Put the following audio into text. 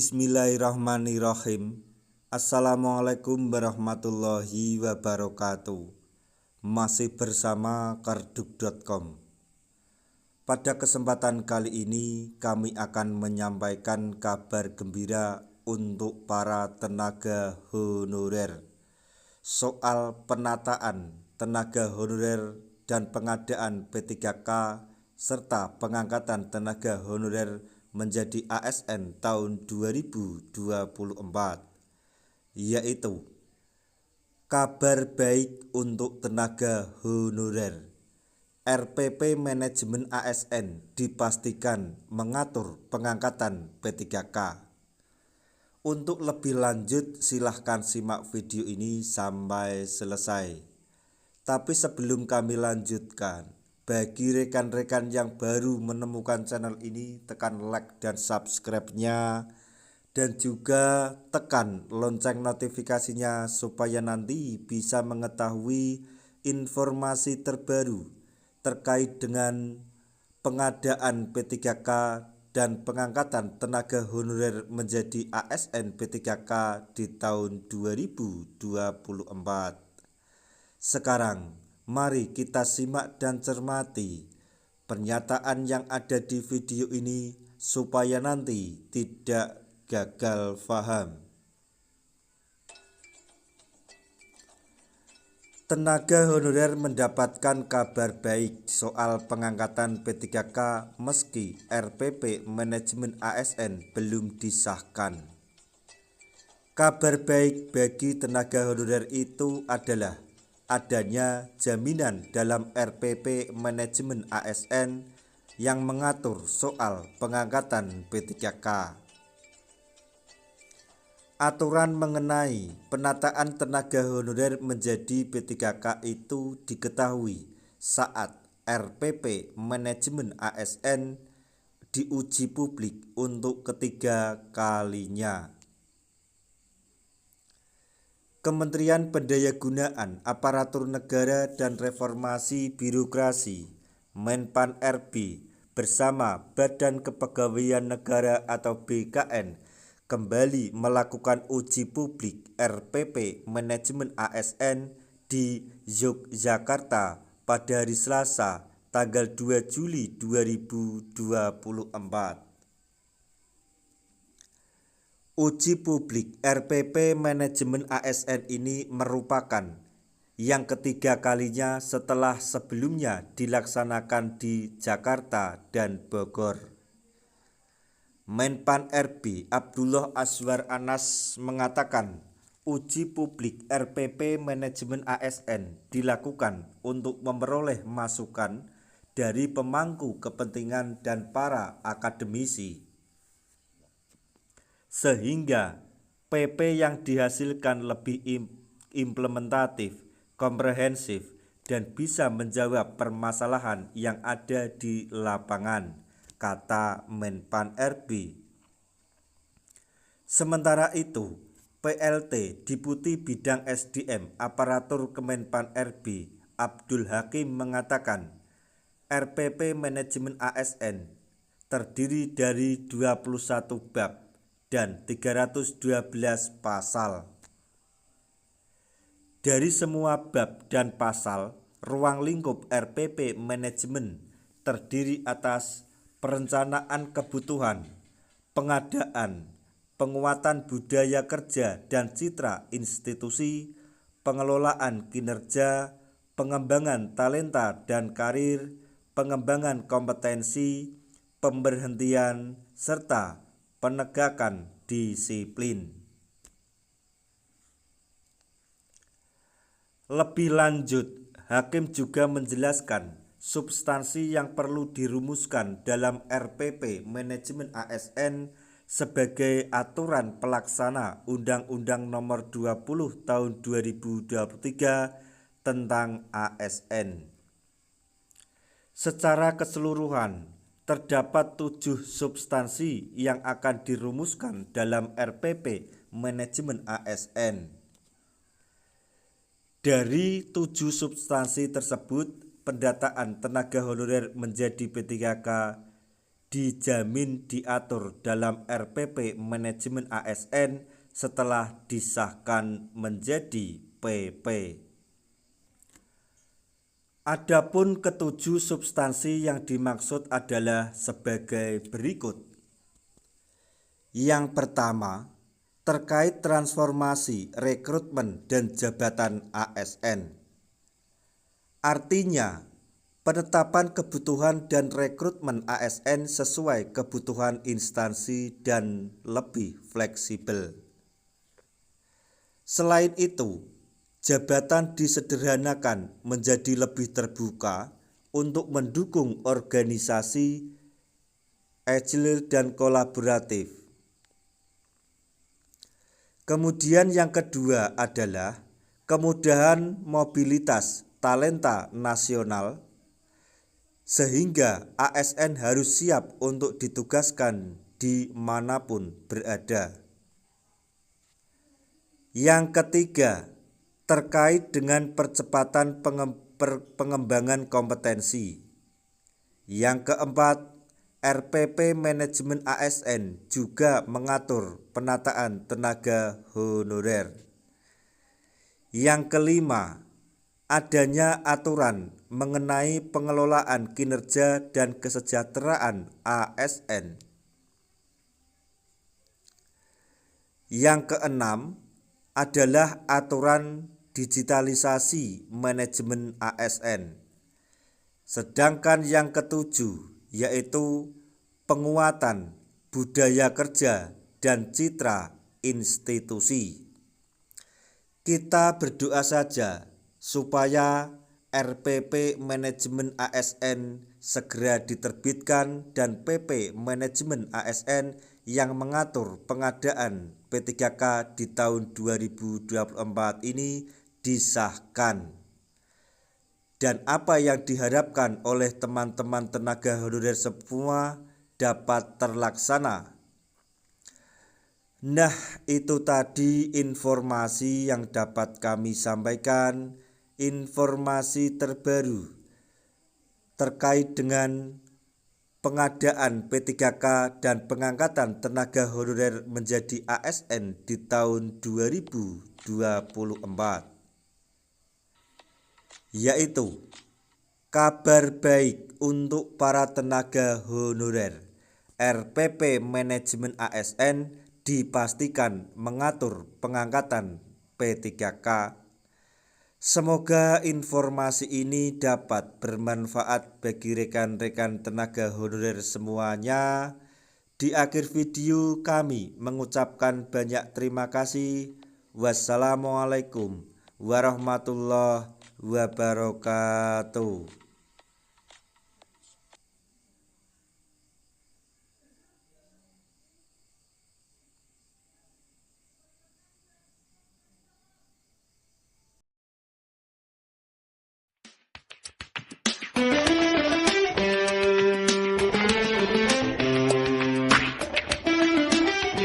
Bismillahirrahmanirrahim. Assalamualaikum warahmatullahi wabarakatuh. Masih bersama karduk.com. Pada kesempatan kali ini kami akan menyampaikan kabar gembira untuk para tenaga honorer soal penataan tenaga honorer dan pengadaan P3K serta pengangkatan tenaga honorer menjadi ASN tahun 2024, yaitu kabar baik untuk tenaga honorer. RPP Manajemen ASN dipastikan mengatur pengangkatan P3K. Untuk lebih lanjut silahkan simak video ini sampai selesai. Tapi sebelum kami lanjutkan, bagi rekan-rekan yang baru menemukan channel ini, tekan like dan subscribe-nya, dan juga tekan lonceng notifikasinya supaya nanti bisa mengetahui informasi terbaru terkait dengan pengadaan P3K dan pengangkatan tenaga honorer menjadi ASN P3K di tahun 2024. Sekarang mari kita simak dan cermati pernyataan yang ada di video ini supaya nanti tidak gagal paham. Tenaga honorer mendapatkan kabar baik soal pengangkatan P3K meski RPP Manajemen ASN belum disahkan. Kabar baik bagi tenaga honorer itu adalah adanya jaminan dalam RPP Manajemen ASN yang mengatur soal pengangkatan P3K. Aturan mengenai penataan tenaga honorer menjadi P3K itu diketahui saat RPP Manajemen ASN diuji publik untuk ketiga kalinya. Kementerian Pendayagunaan Aparatur Negara dan Reformasi Birokrasi Menpan RB bersama Badan Kepegawaian Negara atau BKN kembali melakukan uji publik RPP Manajemen ASN di Yogyakarta pada hari Selasa tanggal 2 Juli 2024. Uji publik RPP Manajemen ASN ini merupakan yang ketiga kalinya setelah sebelumnya dilaksanakan di Jakarta dan Bogor. Menpan RB Abdullah Azwar Anas mengatakan uji publik RPP Manajemen ASN dilakukan untuk memperoleh masukan dari pemangku kepentingan dan para akademisi, sehingga PP yang dihasilkan lebih implementatif, komprehensif, dan bisa menjawab permasalahan yang ada di lapangan, kata Menpan RB. Sementara itu, PLT Deputi Bidang SDM Aparatur Kemenpan RB Abdul Hakim mengatakan RPP Manajemen ASN terdiri dari 21 bab dan 312 pasal. Dari semua bab dan pasal, ruang lingkup RPP Manajemen terdiri atas perencanaan kebutuhan, pengadaan, penguatan budaya kerja dan citra institusi, pengelolaan kinerja, pengembangan talenta dan karir, pengembangan kompetensi, pemberhentian, serta penegakan disiplin. Lebih lanjut, Hakim juga menjelaskan substansi yang perlu dirumuskan dalam RPP Manajemen ASN sebagai aturan pelaksana Undang-Undang Nomor 20 Tahun 2023 tentang ASN. Secara keseluruhan, terdapat 7 substansi yang akan dirumuskan dalam RPP Manajemen ASN. Dari 7 substansi tersebut, pendataan tenaga honorer menjadi P3K dijamin diatur dalam RPP Manajemen ASN setelah disahkan menjadi PP. Adapun ketujuh substansi yang dimaksud adalah sebagai berikut. Yang pertama, terkait transformasi, rekrutmen, dan jabatan ASN. Artinya, penetapan kebutuhan dan rekrutmen ASN sesuai kebutuhan instansi dan lebih fleksibel. Selain itu, jabatan disederhanakan menjadi lebih terbuka untuk mendukung organisasi agile dan kolaboratif. Kemudian yang kedua adalah kemudahan mobilitas talenta nasional, sehingga ASN harus siap untuk ditugaskan di manapun berada. Yang ketiga, terkait dengan percepatan pengembangan kompetensi. Yang keempat, RPP Manajemen ASN juga mengatur penataan tenaga honorer. Yang kelima, adanya aturan mengenai pengelolaan kinerja dan kesejahteraan ASN. Yang keenam adalah aturan digitalisasi manajemen ASN. Sedangkan yang ketujuh yaitu penguatan budaya kerja dan citra institusi. Kita berdoa saja supaya RPP Manajemen ASN segera diterbitkan dan PP Manajemen ASN yang mengatur pengadaan P3K di tahun 2024 ini disahkan. Dan apa yang diharapkan oleh teman-teman tenaga honorer semua dapat terlaksana. Nah, itu tadi informasi yang dapat kami sampaikan, informasi terbaru terkait dengan pengadaan P3K dan pengangkatan tenaga honorer menjadi ASN di tahun 2024. Yaitu kabar baik untuk para tenaga honorer. RPP Manajemen ASN dipastikan mengatur pengangkatan P3K. Semoga informasi ini dapat bermanfaat bagi rekan-rekan tenaga honorer semuanya. Di akhir video kami mengucapkan banyak terima kasih. Wassalamualaikum warahmatullahi wabarakatuh.